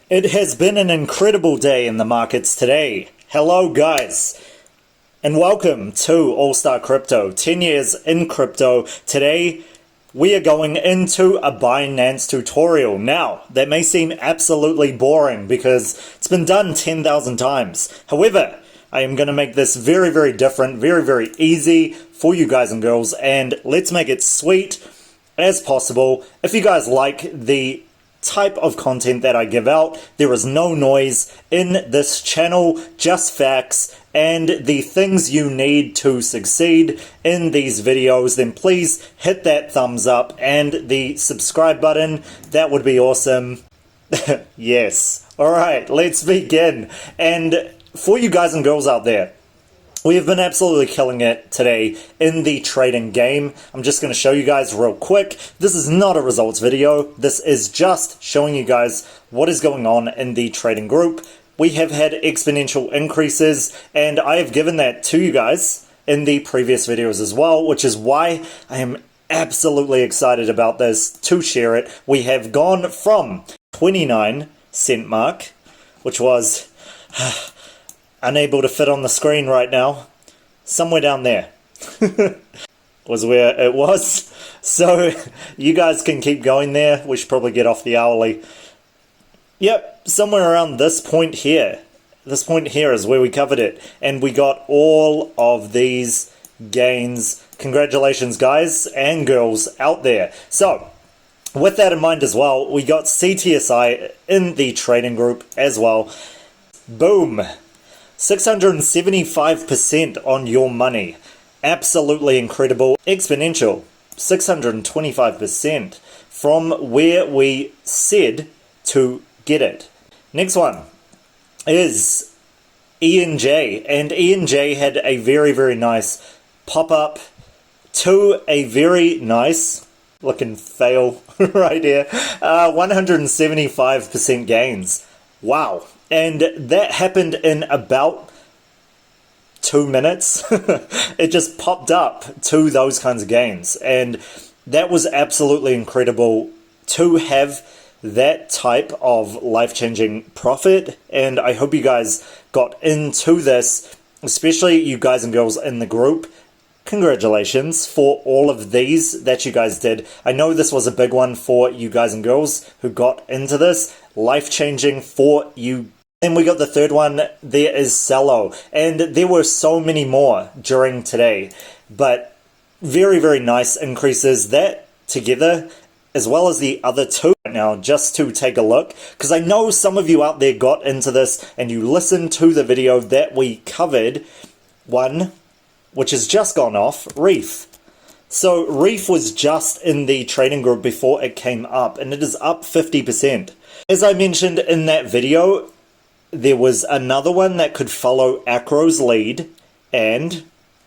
It has been an incredible day in the markets today. Hello guys, and welcome to All Star Crypto, 10 years in crypto. Today we are going into a BINANCE tutorial. Now, that may seem absolutely boring because it's been done 10,000 times. However, I am going to make this very different, very easy for you guys and girls, and let's make it sweet as possible. If you guys like the type of content that I give out, there is no noise in this channel, just facts and the things you need to succeed in these videos, then please hit that thumbs up and the subscribe button. That would be awesome. Yes. Alright, let's begin. And for you guys and girls out there, we have been absolutely killing it today in the trading game. I'm just going to show you guys real quick. This is not a results video. This is just showing you guys what is going on in the trading group. We have had exponential increases, and I have given that to you guys in the previous videos as well, which is why I am absolutely excited about this to share it. We have gone from 29-cent mark, which was unable to fit on the screen right now, somewhere down there was where it was. So you guys can keep going there. We should probably get off the hourly. Yep, somewhere around this point here. This point here is where we covered it, and we got all of these gains. Congratulations guys and girls out there. So with that in mind as well, we got CTSI in the trading group as well. Boom. 675% on your money. Absolutely incredible. Exponential. 625% from where we said to get it. Next one is ENJ. And ENJ had a very nice pop-up to a very nice looking fail right here. 175% gains. Wow. And that happened in about 2 minutes. It just popped up to those kinds of gains. And that was absolutely incredible to have that type of life-changing profit. And I hope you guys got into this, especially you guys and girls in the group. Congratulations for all of these that you guys did. I know this was a big one for you guys and girls who got into this. Life-changing for you. And we got the third one. There is Cello, and there were so many more during today, but very nice increases. That together, as well as the other two now, just to take a look, because I know some of you out there got into this and you listened to the video that we covered. One, which has just gone off, Reef. So Reef was just in the trading group before it came up, and it is up 50%. As I mentioned in that video, there was another one that could follow Acro's lead, and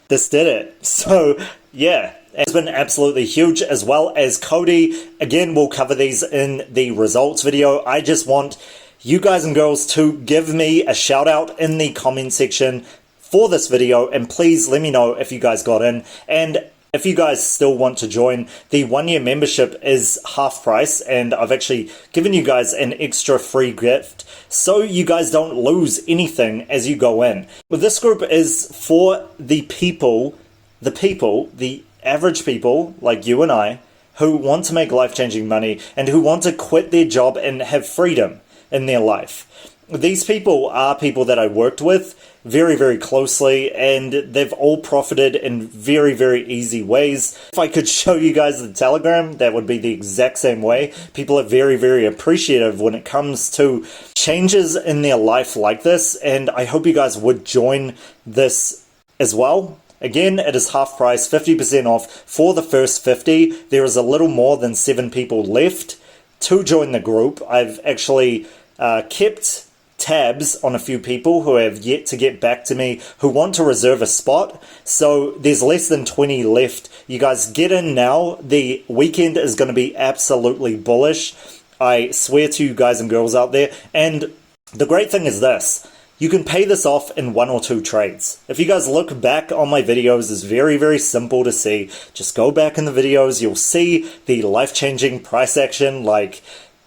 this did it. So yeah, it's been absolutely huge, as well as Cody. Again, we'll cover these in the results video. I just want you guys and girls to give me a shout out in the comment section for this video, and please let me know if you guys got in. And if you guys still want to join, the 1-year membership is half price, and I've actually given you guys an extra free gift so you guys don't lose anything as you go in. But this group is for the people, the average people like you and I, who want to make life-changing money and who want to quit their job and have freedom in their life. These people are people that I worked with very closely, and they've all profited in very easy ways. If I could show you guys the Telegram, that would be the exact same way. People are very appreciative when it comes to changes in their life like this, and I hope you guys would join this as well. Again, it is half price, 50% off for the first 50. There is a little more than 7 people left to join the group. I've actually kept tabs on a few people who have yet to get back to me who want to reserve a spot. So there's less than 20 left. You guys get in now. The weekend is going to be absolutely bullish. I swear to you guys and girls out there. And the great thing is this. You can pay this off in 1 or 2 trades. If you guys look back on my videos, it's very simple to see. Just go back in the videos. You'll see the life-changing price action like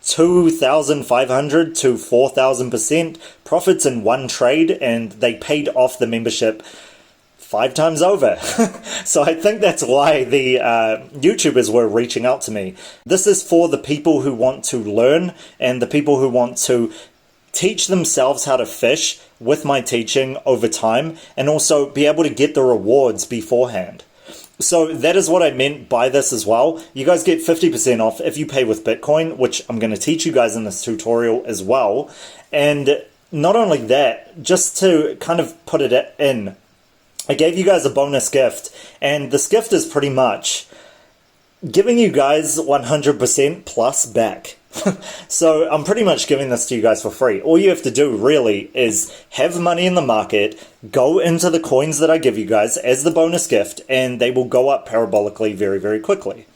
2,500 to 4,000% profits in one trade, and they paid off the membership 5 times over. So I think that's why the YouTubers were reaching out to me. This is for the people who want to learn and the people who want to teach themselves how to fish with my teaching over time, and also be able to get the rewards beforehand. So that is what I meant by this as well. You guys get 50% off if you pay with Bitcoin, which I'm going to teach you guys in this tutorial as well. And not only that, just to kind of put it in, I gave you guys a bonus gift, and this gift is pretty much giving you guys 100% plus back. So I'm pretty much giving this to you guys for free. All you have to do really is have money in the market, go into the coins that I give you guys as the bonus gift, and they will go up parabolically very, very quickly.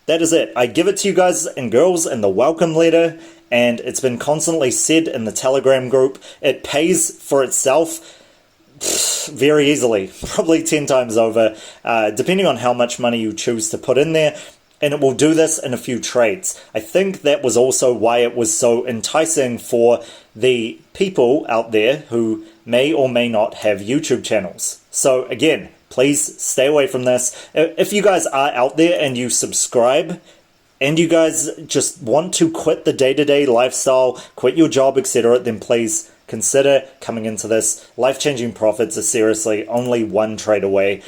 That is it. I give it to you guys and girls in the welcome letter, and it's been constantly said in the Telegram group. It pays for itself very easily, probably 10 times over, depending on how much money you choose to put in there. And it will do this in a few trades. I think that was also why it was so enticing for the people out there who may or may not have YouTube channels. So again, please stay away from this. If you guys are out there and you subscribe, and you guys just want to quit the day-to-day lifestyle, quit your job, etc., then please consider coming into this. Life-changing profits are seriously only one trade away.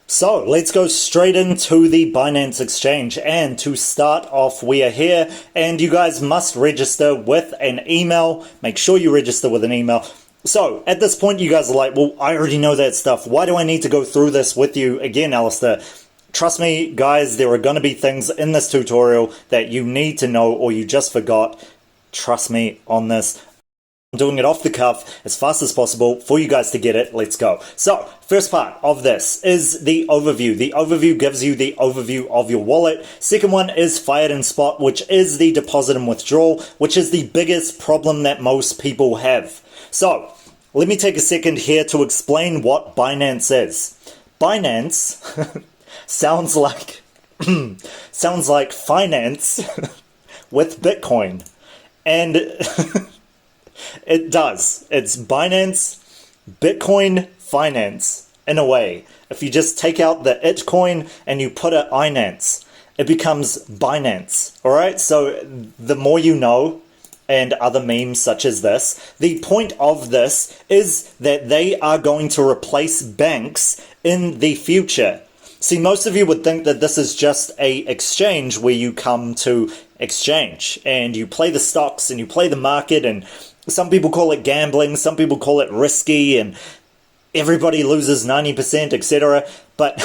So let's go straight into the Binance exchange, and to start off we are here, and you guys must register with an email. Make sure you register with an email. So at this point you guys are like, well, I already know that stuff. Why do I need to go through this with you again, Alistair? Trust me guys, there are going to be things in this tutorial that you need to know or you just forgot. Trust me on this. I'm doing it off the cuff as fast as possible for you guys to get it. Let's go. So, first part of this is the overview. The overview gives you the overview of your wallet. Second one is fiat and spot, which is the deposit and withdrawal, which is the biggest problem that most people have. So, let me take a second here to explain what Binance is. Binance sounds like finance with Bitcoin. And it does. It's Binance, Bitcoin finance, in a way. If you just take out the it coin and you put a inance, it becomes Binance. Alright, so the more you know, and other memes such as this, the point of this is that they are going to replace banks in the future. See, most of you would think that this is just a exchange where you come to exchange and you play the stocks and you play the market, and some people call it gambling, some people call it risky, and everybody loses 90%, etc. But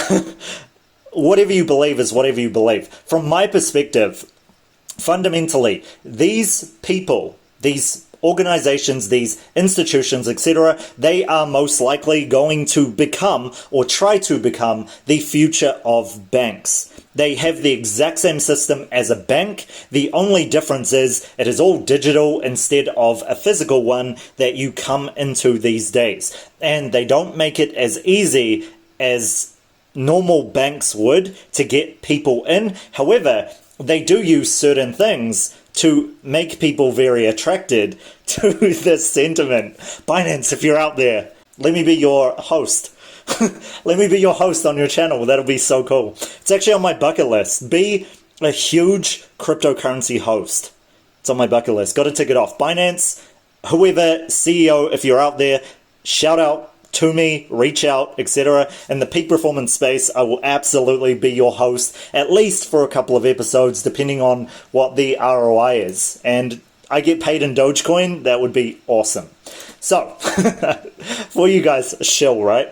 whatever you believe is whatever you believe. From my perspective, fundamentally, these people, these organizations, these institutions, etc., they are most likely going to become or try to become the future of banks. They have the exact same system as a bank. The only difference is it is all digital instead of a physical one that you come into these days. And they don't make it as easy as normal banks would to get people in. However, they do use certain things to make people very attracted to this sentiment. Binance, if you're out there, let me be your host. Let me be your host on your channel. That'll be so cool. It's actually on my bucket list. Be a huge cryptocurrency host. It's on my bucket list. Got to tick it off. Binance, whoever, CEO, if you're out there, shout out to me, reach out, etc. In the peak performance space, I will absolutely be your host, at least for a couple of episodes, depending on what the ROI is. And I get paid in Dogecoin, that would be awesome. So, for you guys, shill, right?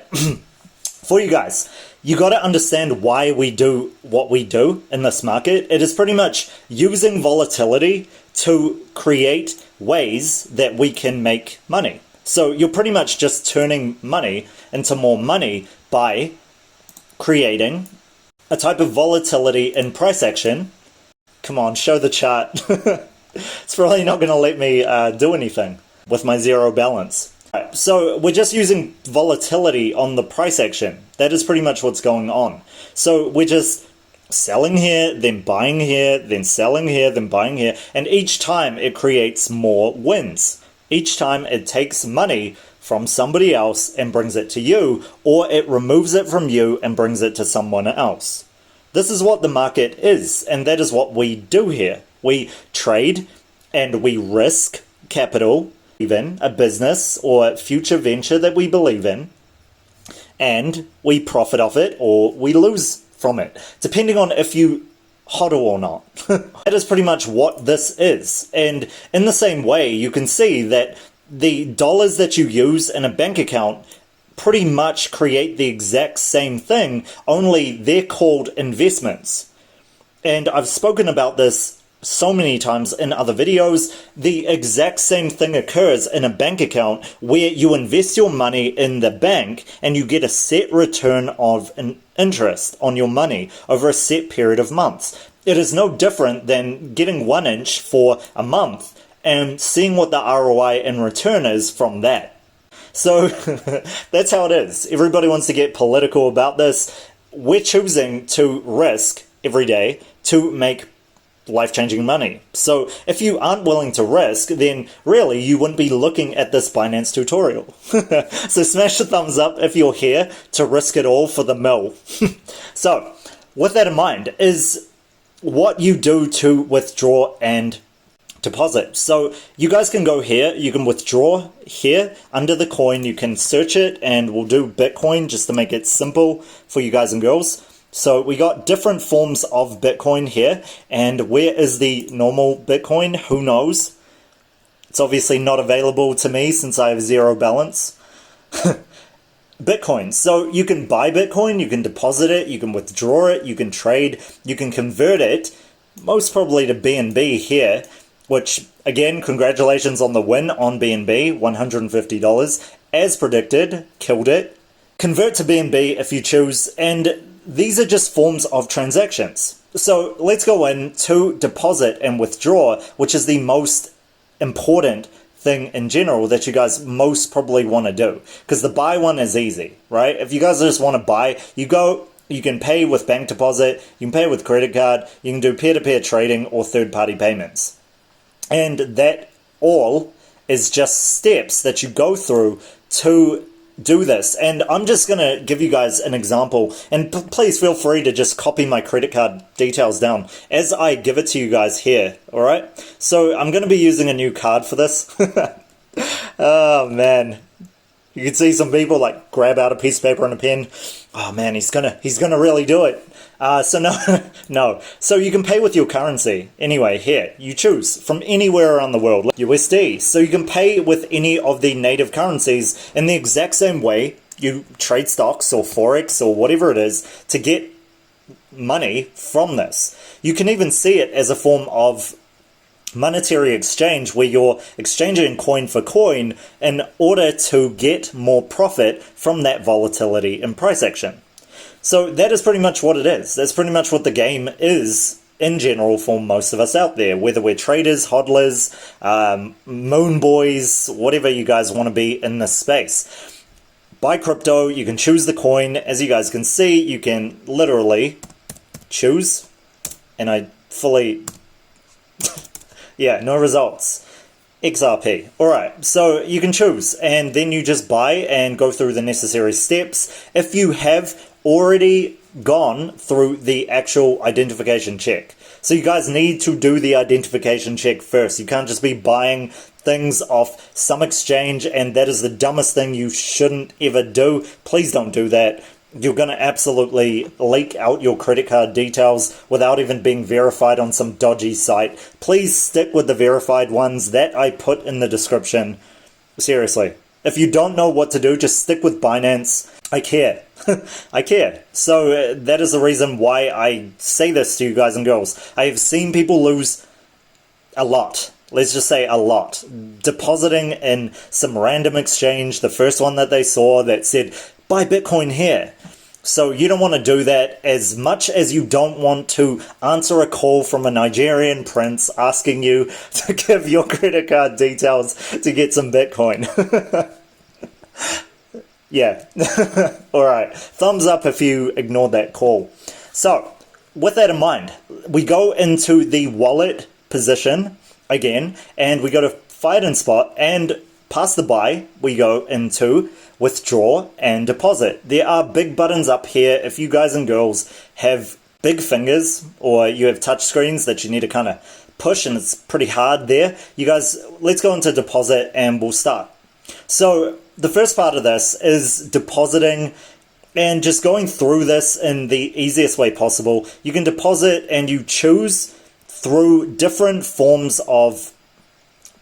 For you guys, you got to understand why we do what we do in this market. It is pretty much using volatility to create ways that we can make money. So you're pretty much just turning money into more money by creating a type of volatility in price action. Come on, show the chart. It's probably not going to let me do anything with my zero balance. Right, so we're just using volatility on the price action. That is pretty much what's going on. So we're just selling here, then buying here, then selling here, then buying here, and each time it creates more wins. Each time it takes money from somebody else and brings it to you, or it removes it from you and brings it to someone else. This is what the market is, and that is what we do here. We trade and we risk capital, even a business or future venture that we believe in, and we profit off it or we lose from it, depending on if you hodl or not. That is pretty much what this is. And in the same way, you can see that the dollars that you use in a bank account pretty much create the exact same thing, only they're called investments. And I've spoken about this so many times in other videos. The exact same thing occurs in a bank account where you invest your money in the bank and you get a set return of an interest on your money over a set period of months. It is no different than getting 1 inch for a month and seeing what the ROI in return is from that. So that's how it is. Everybody wants to get political about this. We're choosing to risk every day to make life-changing money. So if you aren't willing to risk, then really you wouldn't be looking at this Binance tutorial. So smash the thumbs up if you're here to risk it all for the mill. So with that in mind is what you do to withdraw and deposit. So you guys can go here, you can withdraw here under the coin, you can search it, and we'll do Bitcoin just to make it simple for you guys and girls. So we got different forms of Bitcoin here, and where is the normal Bitcoin? Who knows? It's obviously not available to me since I have zero balance. Bitcoin. So you can buy Bitcoin, you can deposit it, you can withdraw it, you can trade, you can convert it, most probably to BNB here, which again, congratulations on the win on BNB, $150. As predicted, killed it. Convert to BNB if you choose, and these are just forms of transactions. So let's go in to deposit and withdraw, which is the most important thing in general that you guys most probably want to do. Because the buy one is easy, right? If you guys just want to buy, you can pay with bank deposit, you can pay with credit card, you can do peer-to-peer trading or third-party payments. And that all is just steps that you go through to do this. And I'm just going to give you guys an example, and please feel free to just copy my credit card details down as I give it to you guys here, alright? So I'm going to be using a new card for this. Oh man, you can see some people like grab out a piece of paper and a pen. Oh man, he's gonna really do it. So no. So you can pay with your currency. Anyway, here, you choose from anywhere around the world. USD. So you can pay with any of the native currencies in the exact same way you trade stocks or Forex or whatever it is to get money from this. You can even see it as a form of monetary exchange where you're exchanging coin for coin in order to get more profit from that volatility in price action. So that is pretty much what it is. That's pretty much what the game is in general for most of us out there, whether we're traders, hodlers, moon boys, whatever you guys want to be in this space. Buy crypto, you can choose the coin. As you guys can see, you can literally choose, and I fully... yeah, no results. XRP. Alright, so you can choose, and then you just buy and go through the necessary steps. If you have already gone through the actual identification check. So you guys need to do the identification check first. You can't just be buying things off some exchange, and that is the dumbest thing you shouldn't ever do. Please don't do that. You're going to absolutely leak out your credit card details without even being verified on some dodgy site. Please stick with the verified ones that I put in the description. Seriously. If you don't know what to do, just stick with Binance. I care. I care. So that is the reason why I say this to you guys and girls. I have seen people lose a lot. Let's just say a lot. Depositing in some random exchange, the first one that they saw that said, buy Bitcoin here. So you don't want to do that, as much as you don't want to answer a call from a Nigerian prince asking you to give your credit card details to get some Bitcoin. Yeah. Alright. Thumbs up if you ignored that call. So, with that in mind, we go into the wallet position again, and we go to fiat and spot, and past the buy, we go into withdraw and deposit. There are big buttons up here. If you guys and girls have big fingers, or you have touch screens that you need to kind of push and it's pretty hard there, you guys, let's go into deposit and we'll start. So the first part of this is depositing and just going through this in the easiest way possible. You can deposit and you choose through different forms of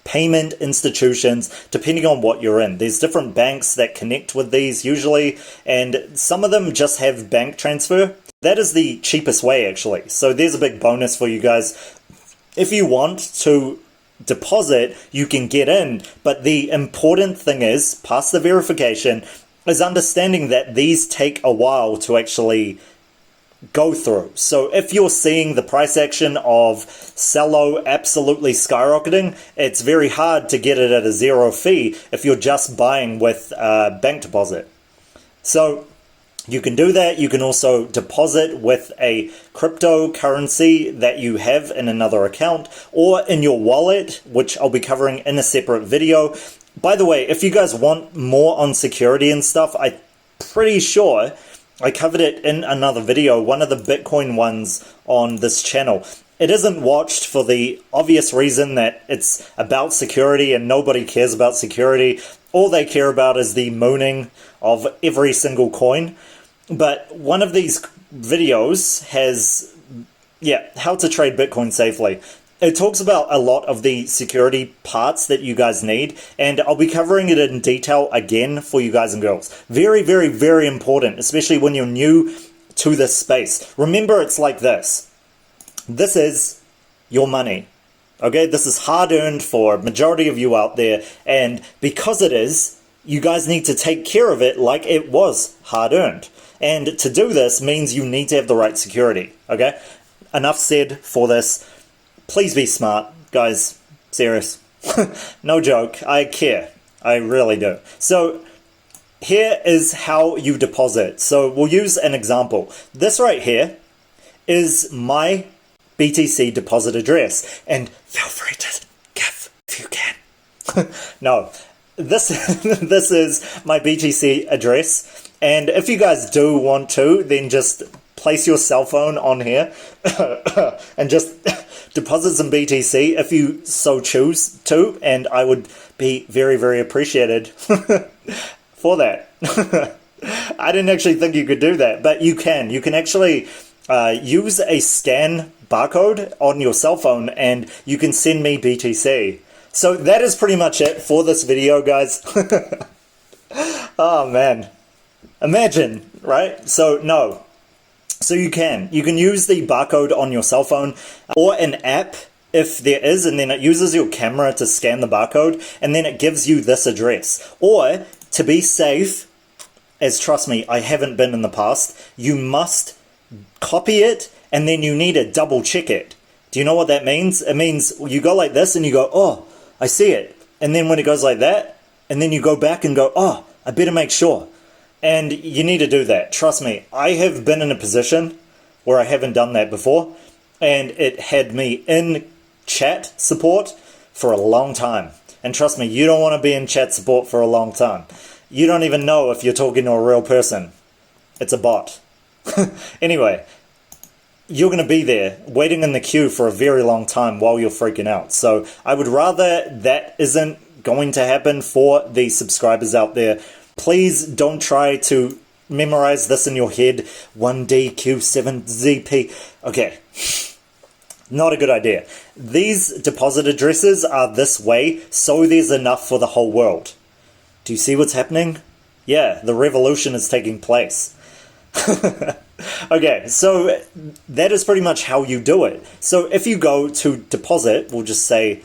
payment institutions depending on what you're in. There's different banks that connect with these usually, and some of them just have bank transfer. That is the cheapest way actually. So there's a big bonus for you guys. If you want to deposit, you can get in, but the important thing is, past the verification, is understanding that these take a while to actually go through. So if you're seeing the price action of Cello absolutely skyrocketing, it's very hard to get it at a zero fee if you're just buying with bank deposit. So you can do that. You can also deposit with a cryptocurrency that you have in another account or in your wallet, which I'll be covering in a separate video. By the way, if you guys want more on security and stuff, I'm pretty sure I covered it in another video, one of the Bitcoin ones on this channel. It isn't watched for the obvious reason that it's about security and nobody cares about security. All they care about is the mooning of every single coin. But one of these videos has, how to trade Bitcoin safely. It talks about a lot of the security parts that you guys need, and I'll be covering it in detail again for you guys and girls. Very, very, very important, especially when you're new to this space. Remember, it's like this. This is your money. Okay, this is hard-earned for a majority of you out there, and because it is, you guys need to take care of it like it was hard-earned. And to do this means you need to have the right security, okay? Enough said for this. Please be smart, guys. Serious. No joke. I care. I really do. So here is how you deposit. So we'll use an example. This right here is my BTC deposit address. And feel free to give if you can. No, this is my BTC address. And if you guys do want to, then just place your cell phone on here and just deposit some BTC if you so choose to, and I would be very, very appreciated for that. I didn't actually think you could do that, but you can. You can actually use a scan barcode on your cell phone and you can send me BTC. So that is pretty much it for this video, guys. Oh man. Imagine, right? So no. So you can use the barcode on your cell phone or an app if there is, and then it uses your camera to scan the barcode and then it gives you this address. Or to be safe, as trust me, I haven't been in the past, you must copy it and then you need to double check it. Do you know what that means? It means you go like this and you go, oh, I see it. And then when it goes like that, and then you go back and go, oh, I better make sure. And you need to do that. Trust me, I have been in a position where I haven't done that before, and it had me in chat support for a long time. And trust me, you don't want to be in chat support for a long time. You don't even know if you're talking to a real person. It's a bot. Anyway, you're going to be there waiting in the queue for a very long time while you're freaking out. So I would rather that isn't going to happen for the subscribers out there. Please don't try to memorize this in your head. 1DQ7ZP. Okay. Not a good idea. These deposit addresses are this way, so there's enough for the whole world. Do you see what's happening? Yeah, the revolution is taking place. Okay, so that is pretty much how you do it. So if you go to deposit, we'll just say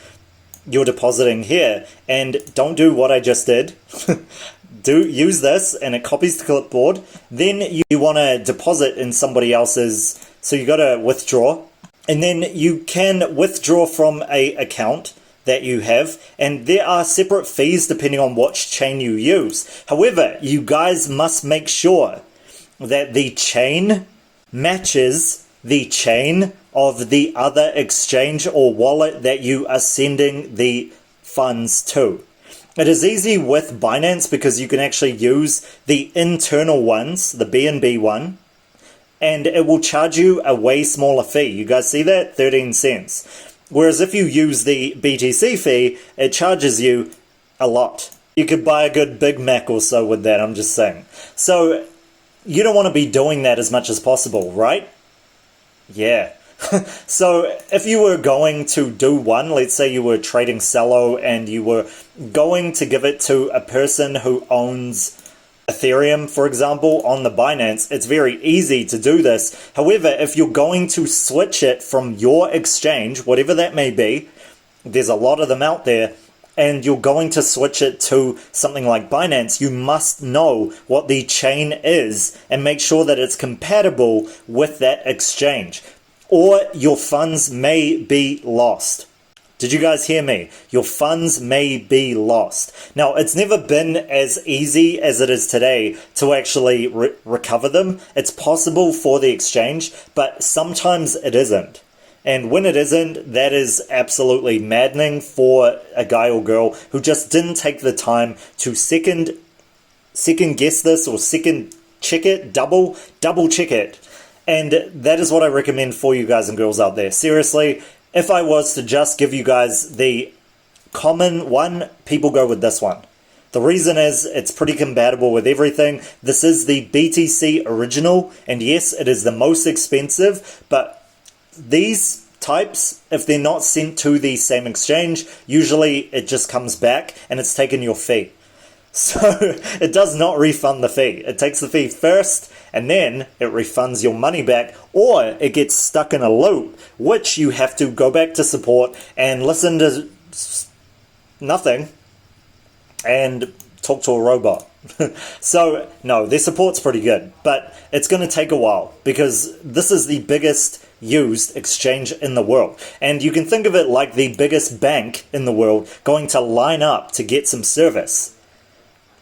you're depositing here, and don't do what I just did. Use this, and it copies the clipboard. Then you want to deposit in somebody else's, so you got to withdraw. And then you can withdraw from a account that you have, and there are separate fees depending on which chain you use. However, you guys must make sure that the chain matches the chain of the other exchange or wallet that you are sending the funds to. It is easy with Binance because you can actually use the internal ones, the BNB one, and it will charge you a way smaller fee. You guys see that? 13 cents. Whereas if you use the BTC fee, it charges you a lot. You could buy a good Big Mac or so with that, I'm just saying. So you don't want to be doing that as much as possible, right? Yeah. So if you were going to do one, let's say you were trading Cello and you were going to give it to a person who owns Ethereum, for example, on the Binance, it's very easy to do this. However, if you're going to switch it from your exchange, whatever that may be, there's a lot of them out there, and you're going to switch it to something like Binance, you must know what the chain is and make sure that it's compatible with that exchange, or your funds may be lost. Did you guys hear me? Your funds may be lost. Now, it's never been as easy as it is today to actually recover them. It's possible for the exchange, but sometimes it isn't. And when it isn't, that is absolutely maddening for a guy or girl who just didn't take the time to second guess this, or second check it, double check it. And that is what I recommend for you guys and girls out there. Seriously, if I was to just give you guys the common one, people go with this one. The reason is it's pretty compatible with everything. This is the BTC original, and yes, it is the most expensive, but these types, if they're not sent to the same exchange, usually it just comes back and it's taken your fee. So it does not refund the fee. It takes the fee first and then it refunds your money back, or it gets stuck in a loop, which you have to go back to support and listen to nothing and talk to a robot. So no, their support's pretty good, but it's going to take a while because this is the biggest used exchange in the world. And you can think of it like the biggest bank in the world going to line up to get some service.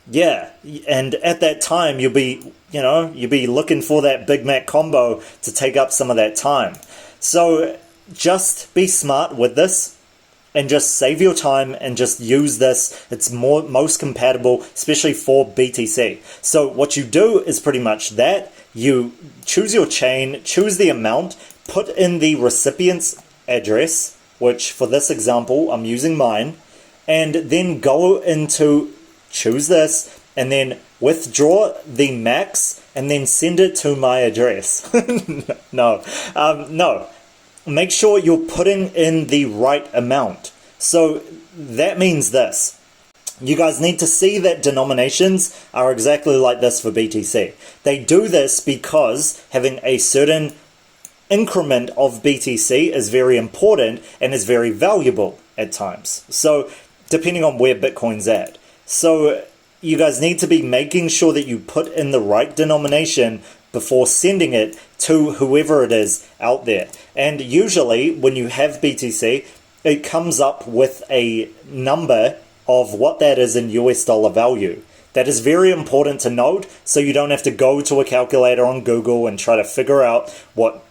Yeah, and at that time you'll be looking for that Big Mac combo to take up some of that time. So just be smart with this and just save your time and just use this. It's most compatible, especially for BTC. So what you do is pretty much that. You choose your chain, choose the amount, put in the recipient's address, which for this example, I'm using mine, and then go into choose this, and then withdraw the max, and then send it to my address. No. Make sure you're putting in the right amount. So that means this. You guys need to see that denominations are exactly like this for BTC. They do this because having a certain increment of BTC is very important and is very valuable at times. So depending on where Bitcoin's at. So you guys need to be making sure that you put in the right denomination before sending it to whoever it is out there. And usually when you have BTC, it comes up with a number of what that is in US dollar value. That is very important to note, so you don't have to go to a calculator on Google and try to figure out what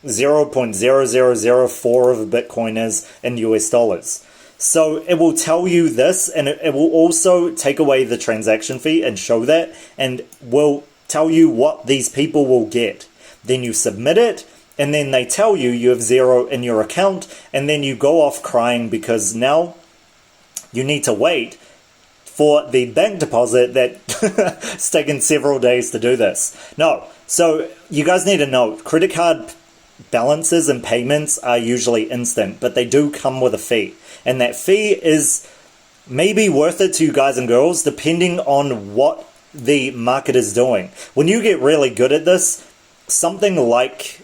0.0004 of a Bitcoin is in US dollars. So it will tell you this, and it will also take away the transaction fee and show that, and will tell you what these people will get. Then you submit it, and then they tell you you have zero in your account, and then you go off crying because now you need to wait for the bank deposit that's taken several days to do this. No, so you guys need to know, credit card balances and payments are usually instant, but they do come with a fee. And that fee is maybe worth it to you guys and girls, depending on what the market is doing. When you get really good at this, something like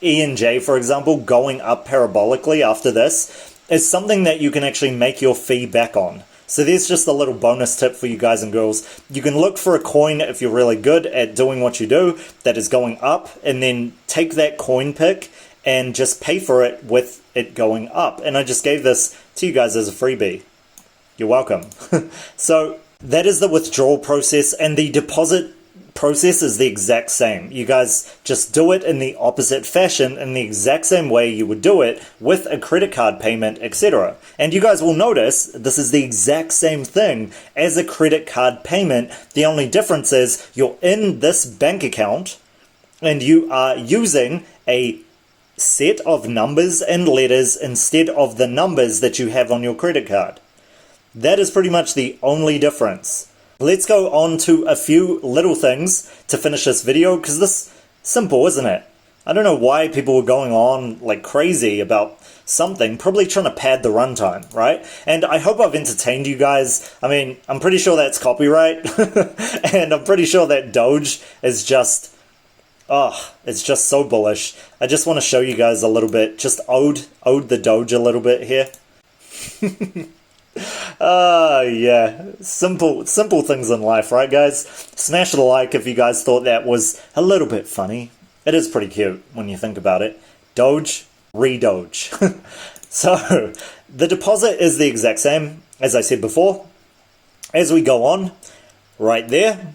ENJ, for example, going up parabolically after this, is something that you can actually make your fee back on. So there's just a little bonus tip for you guys and girls. You can look for a coin if you're really good at doing what you do that is going up, and then take that coin pick and just pay for it with it going up. And I just gave this to you guys as a freebie. You're welcome. So that is the withdrawal process, and the deposit process is the exact same. You guys just do it in the opposite fashion, in the exact same way you would do it with a credit card payment, etc. And you guys will notice this is the exact same thing as a credit card payment. The only difference is you're in this bank account and you are using a set of numbers and letters instead of the numbers that you have on your credit card. That is pretty much the only difference. Let's go on to a few little things to finish this video, because this is simple, isn't it? I don't know why people were going on like crazy about something, probably trying to pad the runtime, right? And I hope I've entertained you guys. I mean, I'm pretty sure that's copyright, and I'm pretty sure that Doge is just, it's just so bullish. I just want to show you guys a little bit, just ode the Doge a little bit here. Yeah, simple things in life, right guys? Smash the like if you guys thought that was a little bit funny. It is pretty cute when you think about it. Doge, re-Doge. So, the deposit is the exact same, as I said before. As we go on, right there,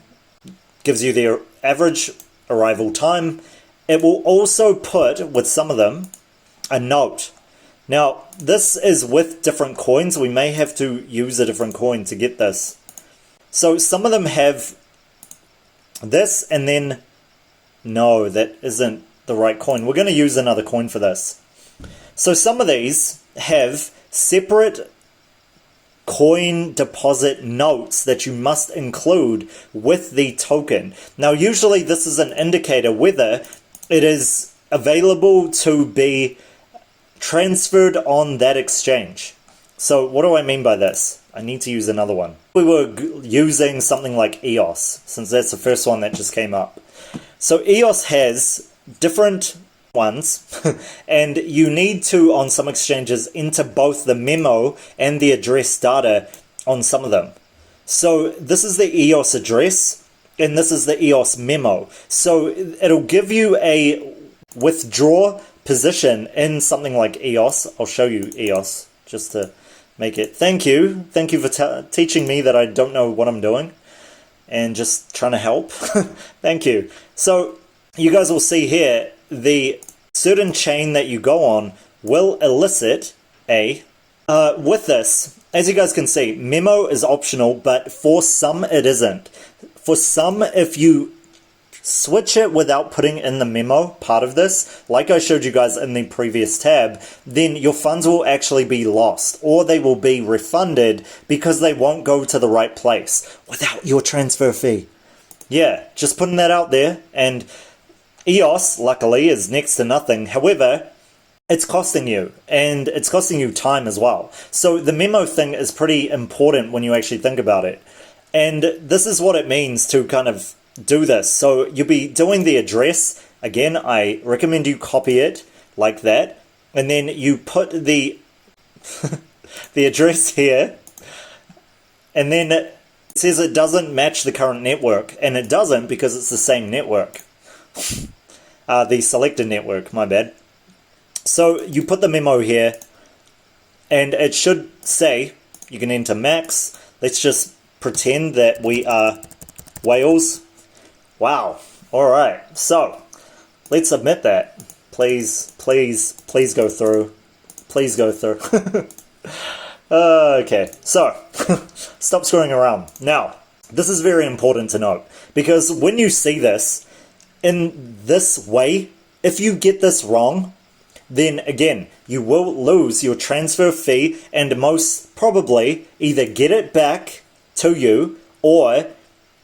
gives you the average arrival time. It will also put, with some of them, a note. Now, this is with different coins. We may have to use a different coin to get this. So some of them have this, and then, no, that isn't the right coin. We're going to use another coin for this. So some of these have separate coin deposit notes that you must include with the token. Now, usually this is an indicator whether it is available to be transferred on that exchange. So what do I mean by this? I need to use another one. We were using something like EOS, since that's the first one that just came up. So EOS has different ones, and you need to, on some exchanges, enter both the memo and the address data on some of them. So this is the EOS address, and this is the EOS memo. So it'll give you a withdraw position in something like EOS. I'll show you EOS just to make it. Thank you for teaching me that I don't know what I'm doing and just trying to help. Thank you. So you guys will see here the certain chain that you go on will elicit a with this. As you guys can see, memo is optional, but for some it isn't. For some, if you switch it without putting in the memo part of this, like I showed you guys in the previous tab, then your funds will actually be lost, or they will be refunded because they won't go to the right place without your transfer fee. Yeah, just putting that out there. And EOS, luckily, is next to nothing. However, it's costing you, and it's costing you time as well. So the memo thing is pretty important when you actually think about it. And this is what it means to kind of do this. So you'll be doing the address. Again, I recommend you copy it like that, and then you put the the address here, and then it says it doesn't match the current network, and it doesn't because it's the same network. The selected network, my bad. So you put the memo here, and it should say you can enter max. Let's just pretend that we are Wales. Wow. All right. So let's submit that. Please go through. Please go through. Okay. So stop screwing around. Now, this is very important to note, because when you see this in this way, if you get this wrong, then again, you will lose your transfer fee and most probably either get it back to you,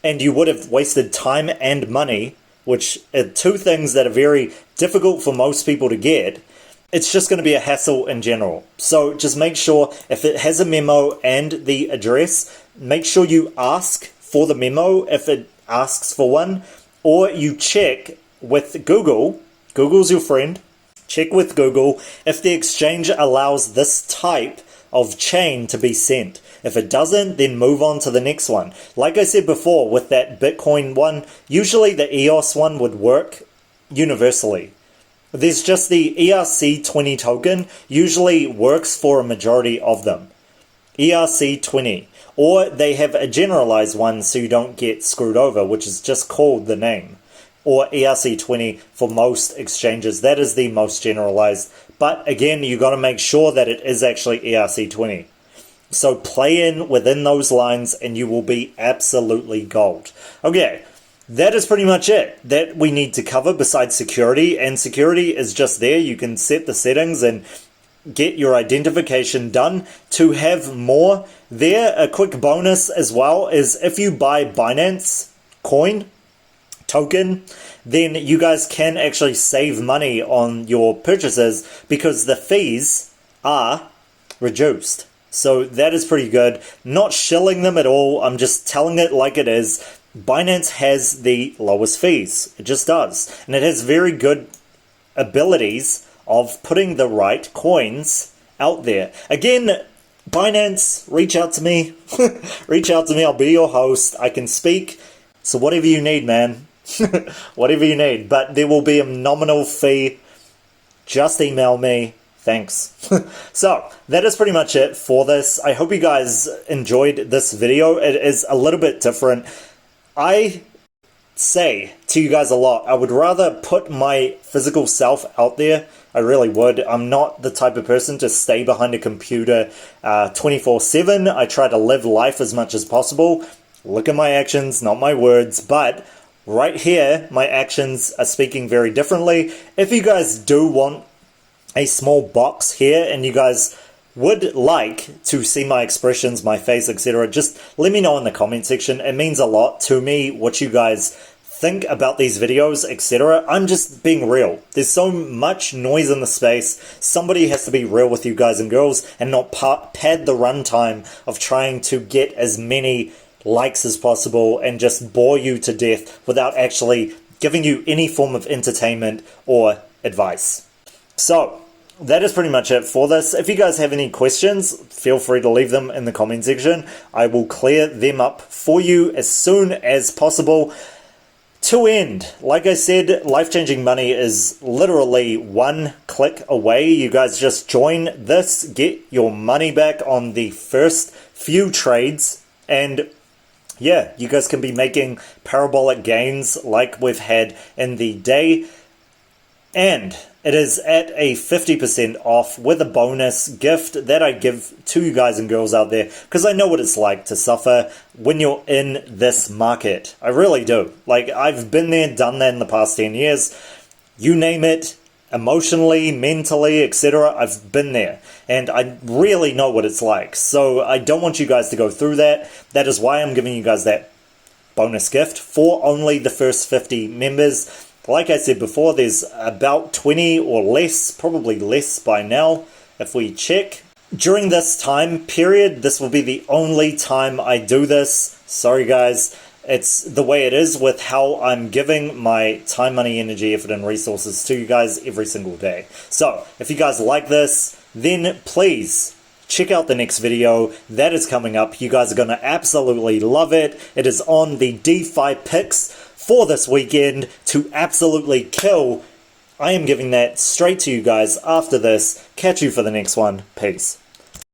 and you would have wasted time and money, which are two things that are very difficult for most people to get. It's just going to be a hassle in general. So just make sure, if it has a memo and the address, make sure you ask for the memo if it asks for one, or you check with Google. Google's your friend. Check with Google if the exchange allows this type of chain to be sent. If it doesn't, then move on to the next one. Like I said before, with that Bitcoin one, usually the EOS one would work universally. There's just the ERC20 token usually works for a majority of them. ERC20. or they have a generalized one so you don't get screwed over, which is just called the name, or ERC20 for most exchanges. That is the most generalized, but again, you got to make sure that it is actually ERC20. So play in within those lines and you will be absolutely gold. Okay, that is pretty much it that we need to cover besides security, and security is just there. You can set the settings and get your identification done to have more there. A quick bonus as well is if you buy BINANCE coin token, then you guys can actually save money on your purchases because the fees are reduced. So that is pretty good. Not shilling them at all. I'm just telling it like it is. Binance has the lowest fees. It just does. And it has very good abilities of putting the right coins out there. Again, Binance, reach out to me. Reach out to me. I'll be your host. I can speak. So whatever you need, man. Whatever you need. But there will be a nominal fee. Just email me. Thanks. So that is pretty much it for this. I hope you guys enjoyed this video. It is a little bit different. I say to you guys a lot, I would rather put my physical self out there. I really would. I'm not the type of person to stay behind a computer 24/7. I try to live life as much as possible. Look at my actions, not my words, but right here, my actions are speaking very differently. If you guys do want a small box here and you guys would like to see my expressions, my face, etc., just let me know in the comment section. It means a lot to me what you guys think about these videos, etc. I'm just being real. There's so much noise in the space. Somebody has to be real with you guys and girls and not pad the runtime of trying to get as many likes as possible and just bore you to death without actually giving you any form of entertainment or advice. So that is pretty much it for this. If you guys have any questions, feel free to leave them in the comment section. I will clear them up for you as soon as possible. To end, like I said, life-changing money is literally one click away. You guys just join this, get your money back on the first few trades, and yeah, you guys can be making parabolic gains like we've had in the day. And it is at a 50% off with a bonus gift that I give to you guys and girls out there because I know what it's like to suffer when you're in this market. I really do. Like, I've been there, done that in the past 10 years. You name it, emotionally, mentally, etc. I've been there and I really know what it's like. So I don't want you guys to go through that. That is why I'm giving you guys that bonus gift for only the first 50 members. Like I said before, there's about 20 or less, probably less by now, if we check. During this time period, this will be the only time I do this. Sorry guys, it's the way it is with how I'm giving my time, money, energy, effort, and resources to you guys every single day. So, if you guys like this, then please check out the next video that is coming up. You guys are going to absolutely love it. It is on the DeFi picks for this weekend to absolutely kill. I am giving that straight to you guys after this. Catch you for the next one. Peace.